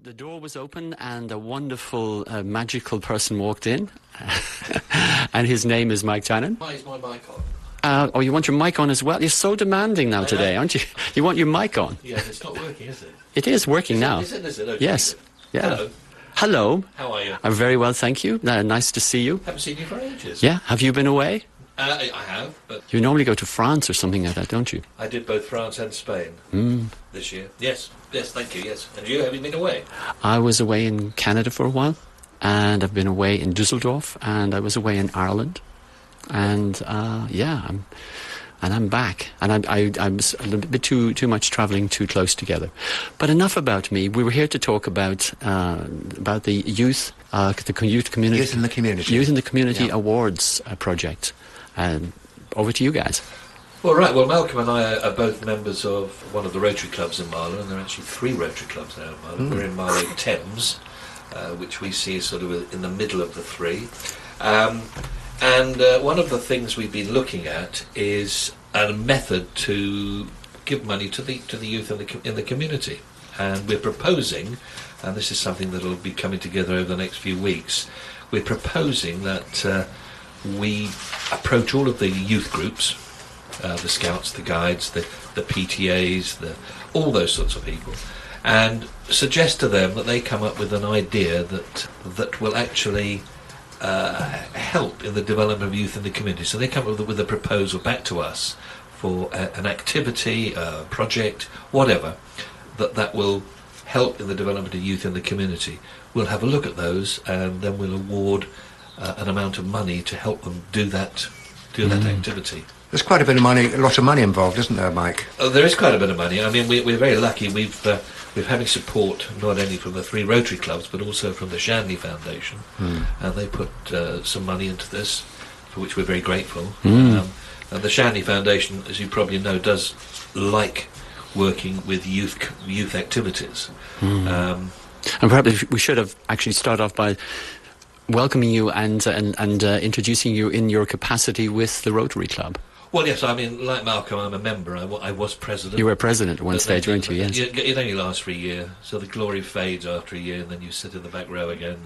The door was open and a wonderful, magical person walked in. And his name is Mike Tannen. Why is my mic on? Oh, you want your mic on as well? You're so demanding now today, aren't you? You want your mic on? Yeah, it's not working, is it? It is working now. Is it? Okay, yes. good. Yeah. Hello. Hello. How are you? I'm very well, thank you. Nice to see you. Haven't seen you for ages. Yeah. Have you been away? I have, but... You normally go to France or something like that, don't you? I did both France and Spain this year. Yes, thank you, yes. And you, have you been away? I was away in Canada for a while, and I've been away in Düsseldorf, and I was away in Ireland. And, I'm back. And I'm a little bit too much travelling too close together. But enough about me. We were here to talk about the youth, youth community. Youth in the Community. Youth in the Community Awards project. Over to you guys. Well, right. Well, Malcolm and I are both members of one of the Rotary clubs in Marlow, and there are actually 3 Rotary clubs now in Marlow. We're in Marlow Thames, which we see sort of in the middle of the 3. And one of the things we've been looking at is a method to give money to the youth in the community. And we're proposing, and this is something that will be coming together over the next few weeks, we're proposing that we approach all of the youth groups, the Scouts, the Guides, the PTAs, all those sorts of people, and suggest to them that they come up with an idea that will actually help in the development of youth in the community. So they come up with a proposal back to us for an activity, a project, whatever, that will help in the development of youth in the community. We'll have a look at those, and then we'll award an amount of money to help them do that activity. There's quite a bit of money, a lot of money involved, isn't there, Mike? There is quite a bit of money. I mean, we're very lucky. We're having support not only from the 3 Rotary clubs, but also from the Shanley Foundation, and they put some money into this, for which we're very grateful. And the Shanley Foundation, as you probably know, does like working with youth activities. And perhaps we should have actually started off by welcoming you and introducing you in your capacity with the Rotary Club. Well, yes, I mean, like Malcolm, I'm a member. I was president. You were president at one stage, weren't you? Yes. It only lasts for a year, so the glory fades after a year, and then you sit in the back row again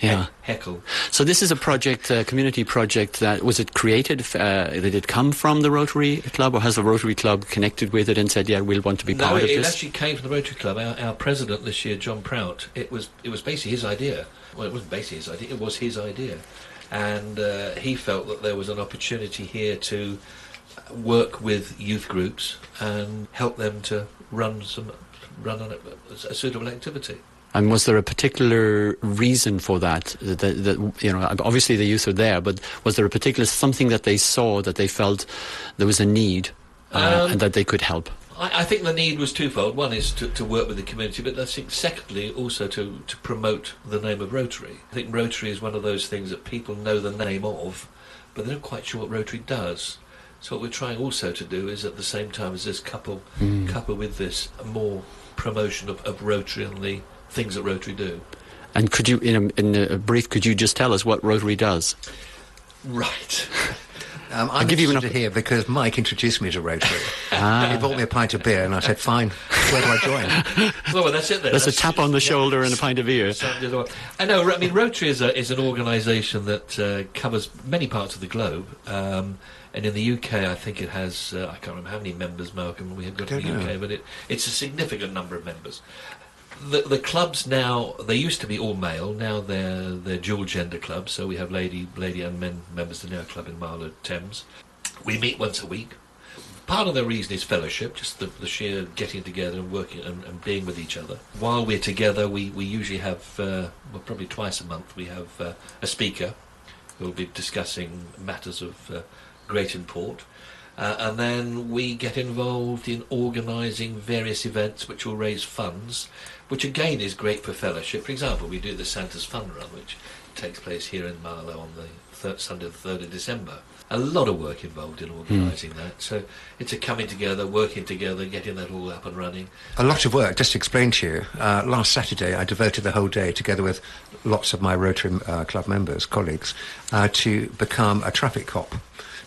and heckle. So this is a project, a community project that, was it created, did it come from the Rotary Club, or has the Rotary Club connected with it and said, yeah, we'll want to be part of this? No, it actually came from the Rotary Club. Our president this year, John Prout, it was basically his idea. Well, it wasn't basically his idea, it was his idea. And he felt that there was an opportunity here to work with youth groups and help them to run on a suitable activity. And was there a particular reason for that? That you know, obviously the youth are there, but was there a particular something that they saw that they felt there was a need and that they could help? I think the need was twofold. One is to work with the community, but I think secondly also to promote the name of Rotary. I think Rotary is one of those things that people know the name of, but they're not quite sure what Rotary does. So what we're trying also to do is, at the same time as this couple with this, more promotion of Rotary and the things that Rotary do. And could you, in a brief, could you just tell us what Rotary does? Right. I'm interested to hear, because Mike introduced me to Rotary. He bought me a pint of beer, and I said, fine, where do I join? Well, that's it then. That's a tap on the shoulder and a pint of beer. I know, I mean, Rotary is an organisation that covers many parts of the globe. And in the UK, I think it has, I can't remember how many members, Malcolm, we have got in the UK, but it's a significant number of members. The clubs now, they used to be all male, now they're dual gender clubs, so we have lady and men members in our club in Marlow Thames. We meet once a week. Part of the reason is fellowship, just the sheer getting together and working and being with each other. While we're together, we usually have, probably twice a month, we have a speaker who will be discussing matters of great import. And then we get involved in organising various events which will raise funds, which again is great for fellowship. For example, we do the Santa's Fun Run, which takes place here in Marlow on the Sunday the 3rd of December. A lot of work involved in organising that. So it's a coming together, working together, getting that all up and running. A lot of work. Just to explain to you, last Saturday I devoted the whole day, together with lots of my Rotary Club members, colleagues, to become a traffic cop.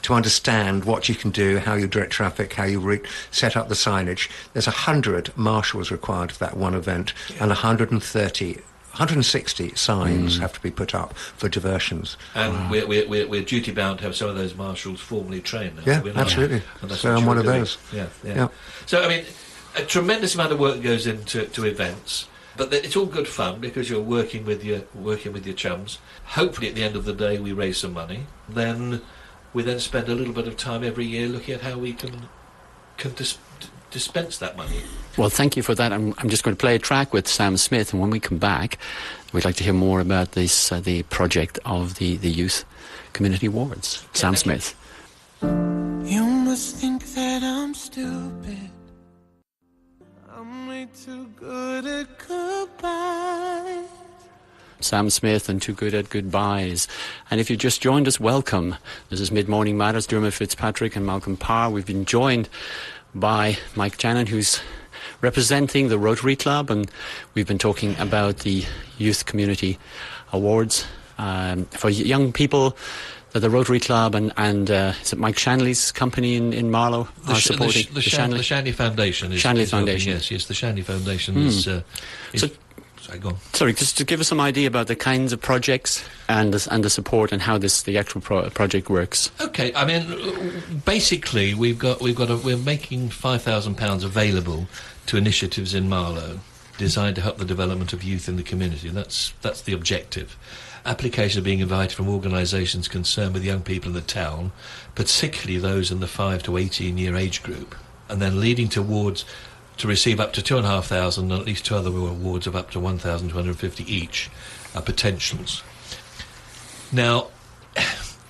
to understand what you can do, how you direct traffic, how you set up the signage. There's 100 marshals required for that one event, and 160 signs have to be put up for diversions. And we're duty bound to have some of those marshals formally trained now. Yeah, absolutely. So I'm one of those. Yeah. So, I mean, a tremendous amount of work goes into events, but it's all good fun because you're working with your chums. Hopefully at the end of the day we raise some money. Then we spend a little bit of time every year looking at how we can dispense that money. Well, thank you for that. I'm just going to play a track with Sam Smith, and when we come back, we'd like to hear more about this the project of the Youth Community Awards. Sam Smith. You must think that I'm stupid. I'm way too good at goodbye. Sam Smith and Too Good at Goodbyes. And if you just joined us, welcome. This is Mid-Morning Matters. Dermot Fitzpatrick and Malcolm Parr. We've been joined by Mike Channon, who's representing the Rotary Club, and we've been talking about the Youth Community Awards for young people that the Rotary Club and is it Mike Shanley's company in Marlow are supporting? The Shanley Foundation. Shanley Foundation. Yes, the Shanley Foundation is... Sorry, go on. Sorry, just to give us some idea about the kinds of projects and the support and how the actual project works. Okay, I mean, basically we're making £5,000 available to initiatives in Marlow designed to help the development of youth in the community. That's the objective. Applications are being invited from organisations concerned with young people in the town, particularly those in the 5 to 18 year age group, and then leading towards to receive up to 2,500 and at least 2 other awards of up to 1,250 each are potentials. Now,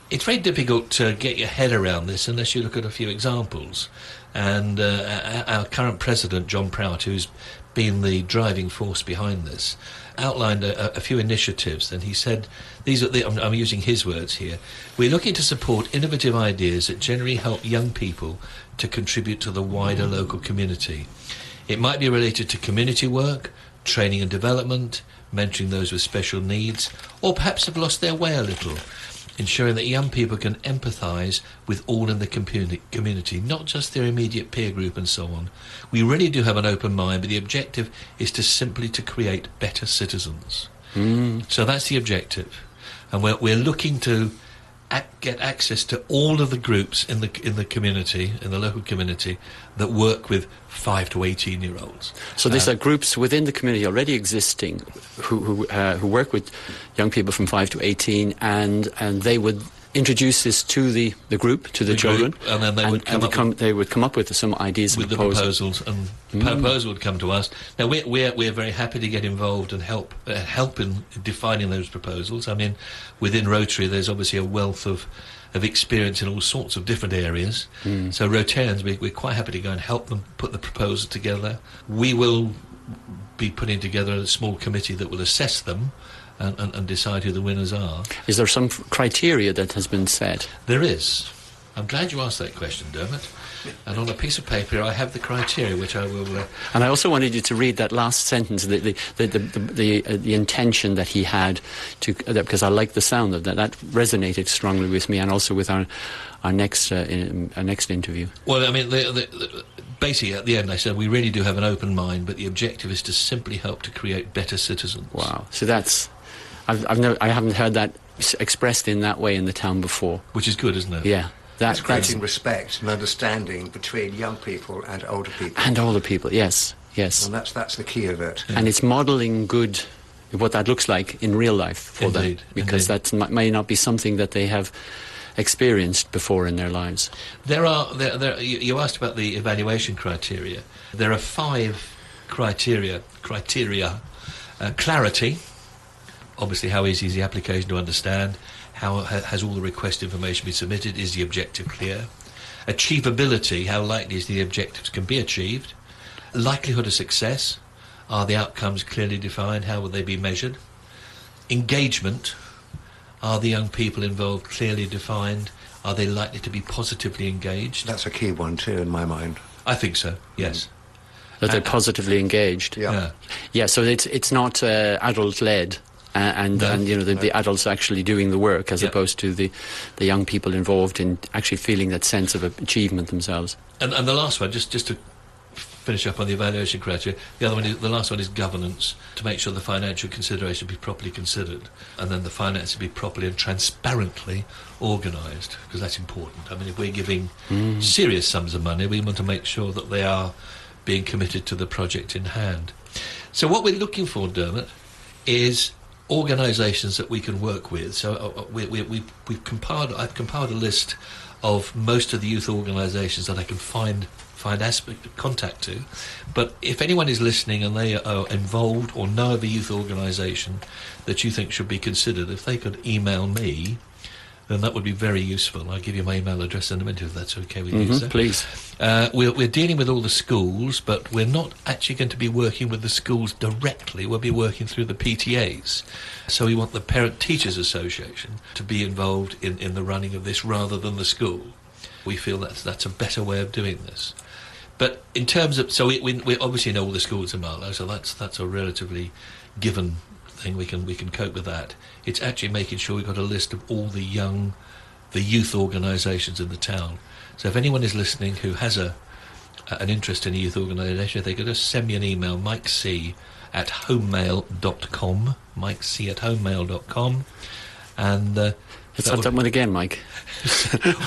it's very difficult to get your head around this unless you look at a few examples. And our current president, John Prout, who's been the driving force behind this, outlined a few initiatives, and he said, I'm using his words here, we're looking to support innovative ideas that generally help young people to contribute to the wider local community. It might be related to community work, training and development, mentoring those with special needs, or perhaps have lost their way a little, ensuring that young people can empathise with all in the community, not just their immediate peer group and so on. We really do have an open mind, but the objective is to simply to create better citizens. So that's the objective. And we're looking to get access to all of the groups in the community, in the local community, that work with 5 to 18-year-olds. So these are groups within the community already existing who work with young people from 5 to 18, and they would introduce this to the group, to the children, group, and then they would come up with some ideas with and proposals. The proposals, and the proposal would come to us. Now we're very happy to get involved and help in defining those proposals. I mean, within Rotary, there's obviously a wealth of experience in all sorts of different areas. So Rotarians, we're quite happy to go and help them put the proposal together. We will be putting together a small committee that will assess them and decide who the winners are. Is there some criteria that has been set? There is. I'm glad you asked that question, Dermot. And on a piece of paper, I have the criteria, which I will... And I also wanted you to read that last sentence, the intention that he had, because I like the sound of that. That resonated strongly with me, and also with our next interview. Well, I mean, basically, at the end, I said we really do have an open mind, but the objective is to simply help to create better citizens. Wow. So that's... I haven't heard that expressed in that way in the town before. Which is good, isn't it? Yeah. That's creating respect and understanding between young people and older people. And older people, yes. And that's the key of it. Yeah. And it's modelling what that looks like in real life for them. Because that may not be something that they have experienced before in their lives. You asked about the evaluation criteria. There are 5 criteria. Clarity, obviously how easy is the application to understand, how has all the request information been submitted, is the objective clear? Achievability, how likely is the objectives can be achieved? Likelihood of success, are the outcomes clearly defined, how will they be measured? Engagement, are the young people involved clearly defined, are they likely to be positively engaged? That's a key one too in my mind. I think so, yes. That they're positively engaged. Yeah, so it's not adult-led. and the adults actually doing the work as opposed to the young people involved in actually feeling that sense of achievement themselves. And the last one, just to finish up on the evaluation criteria, the last one is governance, to make sure the financial consideration be properly considered, and then the finances be properly and transparently organised, because that's important. I mean, if we're giving serious sums of money, we want to make sure that they are being committed to the project in hand. So what we're looking for, Dermot, is organisations that we can work with. So I've compiled a list of most of the youth organisations that I can find contact to. But if anyone is listening and they are involved or know of a youth organisation that you think should be considered, if they could email me, then that would be very useful. I'll give you my email address in a minute if that's okay with you, sir. Please. We're dealing with all the schools, but we're not actually going to be working with the schools directly. We'll be working through the PTAs. So we want the Parent Teachers Association to be involved in the running of this rather than the school. We feel that's a better way of doing this. But in terms of, so we obviously know all the schools in Marlow, so that's a relatively given thing. We can cope with that. It's actually making sure we've got a list of all the youth organisations in the town. So if anyone is listening who has an interest in a youth organisation, they could just send me an email, mikec@homemail.com, mikec@homemail.com, and let's have that one again, Mike.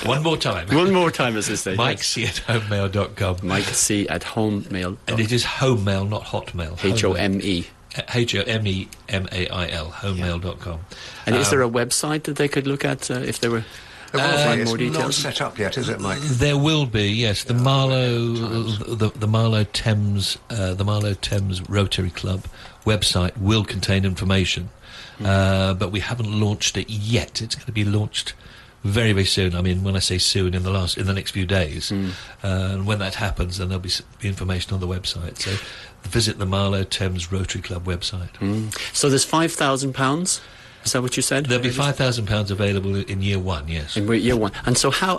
One more time. One more time, as they say. mikec@homemail.com. mikec@homemail.com. And it is homemail, not hotmail. HOME. HOMEMAIL, homemail.com. And is there a website that they could look at if they were find more it's not details? set up yet, is it, Mike? There will be, yes. The Marlow Thames Rotary Club website will contain information, but we haven't launched it yet. It's going to be launched very, very soon. I mean, when I say soon, in the next few days. And when that happens, then there'll be information on the website. So visit the Marlow Thames Rotary Club website. So there's £5,000. Is that what you said? There'll be £5,000 available in year one. Yes. In year one. And so how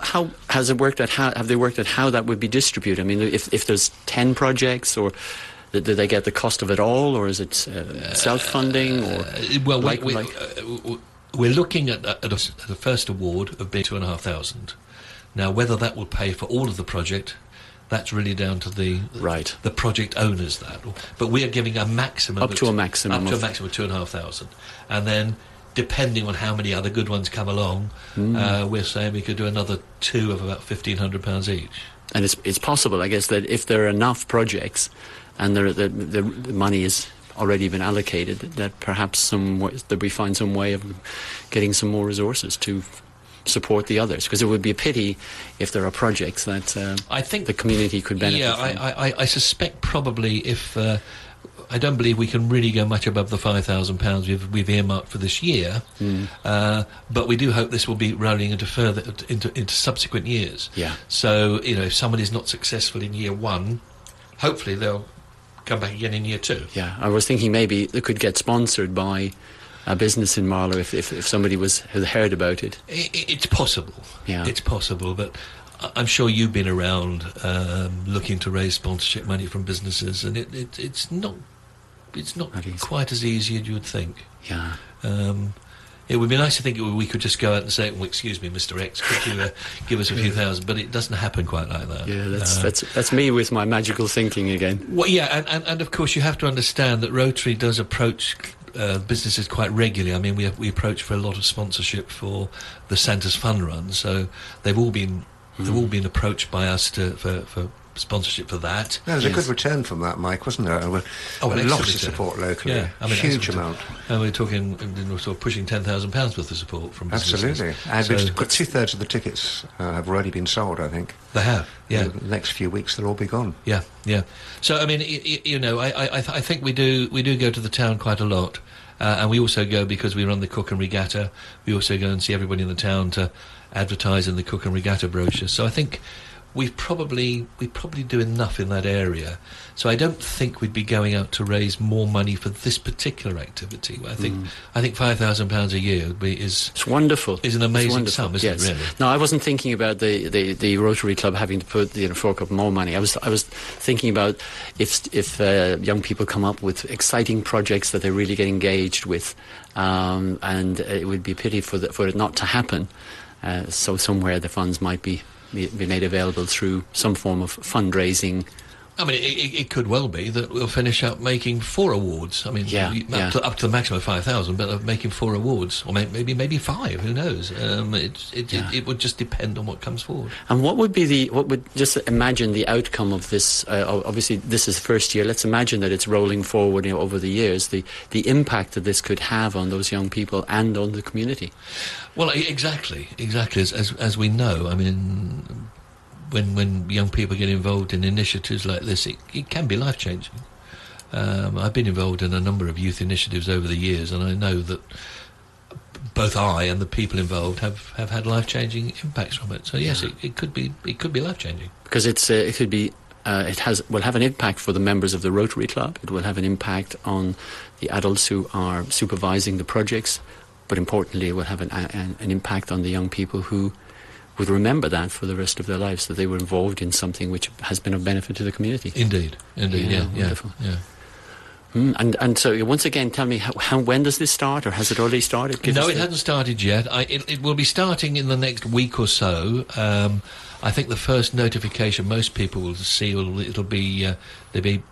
has it worked? Have they worked at how that would be distributed? I mean, if there's 10 projects, or do they get the cost of it all, or is it self-funding? Well, we're looking at a first award of being £2,500. Now, whether that will pay for all of the project, that's really down to the project owners. But we are giving a maximum up to a maximum of £2,500, and then depending on how many other good ones come along, we're saying we could do another two of about £1,500 each. And it's possible, I guess, that if there are enough projects and the money is already been allocated, that perhaps that we find some way of getting some more resources to support the others, because it would be a pity if there are projects that I think the community could benefit from. I suspect probably if I don't believe we can really go much above the £5,000 we've earmarked for this year, but we do hope this will be rolling into subsequent years. Yeah. So if someone is not successful in year one, hopefully they'll come back again in year two. Yeah, I was thinking maybe they could get sponsored by a business in Marlow if somebody had heard about it. It's possible. Yeah, it's possible, but I'm sure you've been around looking to raise sponsorship money from businesses, and it's not quite as easy as you would think. Yeah. It would be nice to think we could just go out and say, well, excuse me, Mr. X, could you give us a few thousand? But it doesn't happen quite like that. Yeah, that's me with my magical thinking again. Well, yeah, and of course you have to understand that Rotary does approach businesses quite regularly. I mean, we approach for a lot of sponsorship for the Santa's Fun Run, so they've all been approached by us for sponsorship for that. There was a good return from that, Mike, wasn't there? Lots of support locally. Yeah, I mean, huge amount. And we're talking, sort of pushing £10,000 worth of support from businesses. Absolutely. And two-thirds of the tickets have already been sold, I think. They have, yeah. In the next few weeks, they'll all be gone. Yeah, yeah. So, I mean, I think we do go to the town quite a lot. And we also go, because we run the Cook and Regatta, we also go and see everybody in the town to advertise in the Cook and Regatta brochure. So I think we probably do enough in that area. So I don't think we'd be going out to raise more money for this particular activity. I think £5,000 a year it's wonderful. Is an amazing sum, isn't it? Really? No, I wasn't thinking about the Rotary Club having to put fork up more money. I was thinking about if young people come up with exciting projects that they really get engaged with, and it would be a pity for it not to happen. So somewhere the funds might be made available through some form of fundraising. I mean, it could well be that we'll finish up making 4 awards. I mean, up to the maximum of 5,000, but making 4 awards, or maybe 5. Who knows? It would just depend on what comes forward. And what would just imagine the outcome of this? Obviously, this is the first year. Let's imagine that it's rolling forward, over the years. The impact that this could have on those young people and on the community. Well, exactly. As we know, I mean, when young people get involved in initiatives like this, it can be life-changing. I've been involved in a number of youth initiatives over the years, and I know that both I and the people involved have had life-changing impacts from it. So yes, it could be life-changing. Because will have an impact for the members of the Rotary Club. It will have an impact on the adults who are supervising the projects, but importantly, it will have an impact on the young people who would remember that for the rest of their lives, that they were involved in something which has been of benefit to the community. Indeed, wonderful. Yeah. And so, once again, tell me, when does this start, or has it already started? No, it hasn't started yet. It will be starting in the next week or so. I think the first notification most people will see, there'll be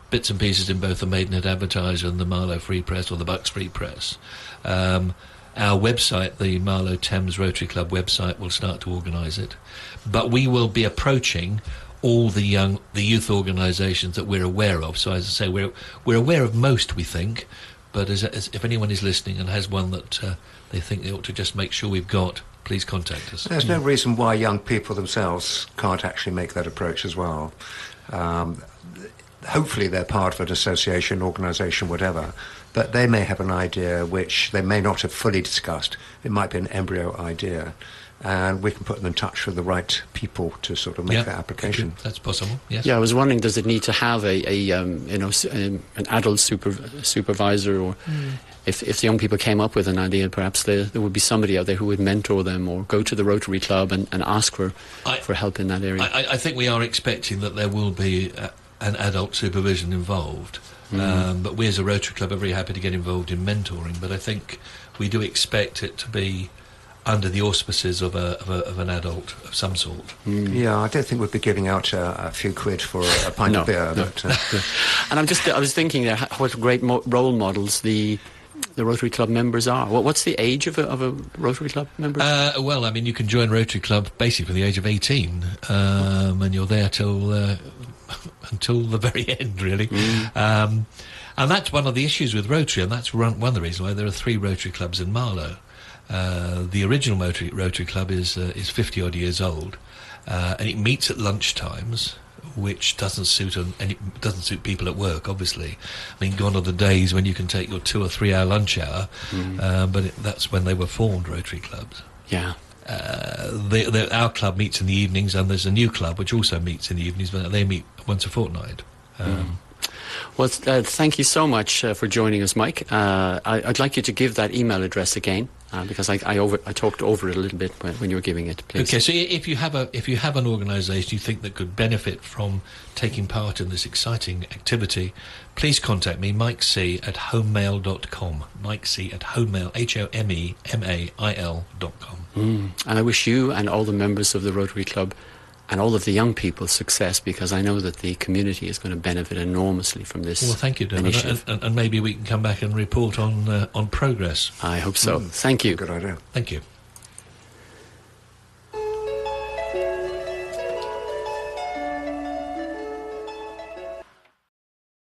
bits and pieces in both the Maidenhead Advertiser and the Marlow Free Press, or the Bucks Free Press. Our website, the Marlow Thames Rotary Club website, will start to organise it. But we will be approaching all the youth organisations that we're aware of. So, as I say, we're aware of most, we think. But as if anyone is listening and has one that they think they ought to just make sure we've got, please contact us. There's no reason why young people themselves can't actually make that approach as well. Hopefully they're part of an association, organisation, whatever, but they may have an idea which they may not have fully discussed. It might be an embryo idea, and we can put them in touch with the right people to sort of make that application. That's possible, yes. Yeah, I was wondering, does it need to have an adult supervisor, or if the young people came up with an idea, perhaps there would be somebody out there who would mentor them or go to the Rotary Club and ask for help in that area? I think we are expecting that there will be an adult supervision involved. But we as a Rotary Club are very happy to get involved in mentoring, but I think we do expect it to be under the auspices of an adult of some sort. Yeah, I don't think we'd be giving out a few quid for a pint of beer. No. But, and I was thinking there, what great role models the Rotary Club members are. What's the age of a Rotary Club member? Well, I mean, you can join Rotary Club basically from the age of 18, and you're there until the very end, really. And that's one of the issues with Rotary, and that's one of the reasons why there are 3 Rotary Clubs in Marlow. The original Rotary Club is 50-odd years old, and it meets at lunchtimes, which doesn't suit people at work, obviously. I mean, gone are the days when you can take your 2 or 3 hour lunch hour, but that's when they were formed, Rotary Clubs. Yeah. Our club meets in the evenings, and there's a new club which also meets in the evenings, but they meet once a fortnight. Well, thank you so much for joining us, Mike. I'd like you to give that email address again, because I talked over it a little bit when you were giving it, please. Okay, so if you have an organisation you think that could benefit from taking part in this exciting activity, please contact me, mikec@homemail.com. mikec@homemail, HOMEMAIL.com. And I wish you and all the members of the Rotary Club and all of the young people success, because I know that the community is going to benefit enormously from this. Well, thank you, Dan, and maybe we can come back and report on progress. I hope so. Thank you. Good idea. Thank you.